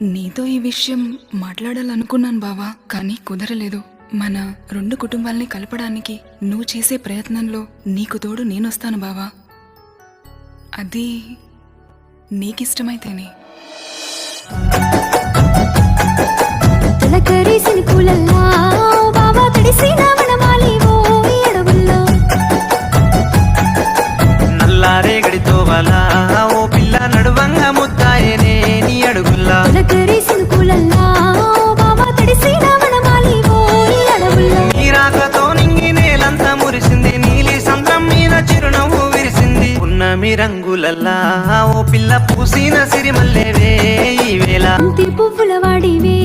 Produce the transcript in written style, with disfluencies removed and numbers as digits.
నీతో ఈ విషయం మాట్లాడాలనుకున్నాను బావా, కానీ కుదరలేదు. మన రెండు కుటుంబాల్ని కలపడానికి నువ్వు చేసే ప్రయత్నంలో నీకు తోడు నేనొస్తాను బావా. అది నీకిష్టమైతేనే. నల్లారేగడితో వలా ఓ పిల్ల నడువంగా ముద్దాయనే నీ అడుగుల్లా నీరాకతో నింగి నేలంతా మురిసింది, నీలి సంద్రం మీద చిరునవ్వు విరిసింది. ఉన్నమి రంగులల్లా ఓ పిల్ల పూసిన సిరిమల్లేవే ఈ వేళ పువ్వుల వాడివే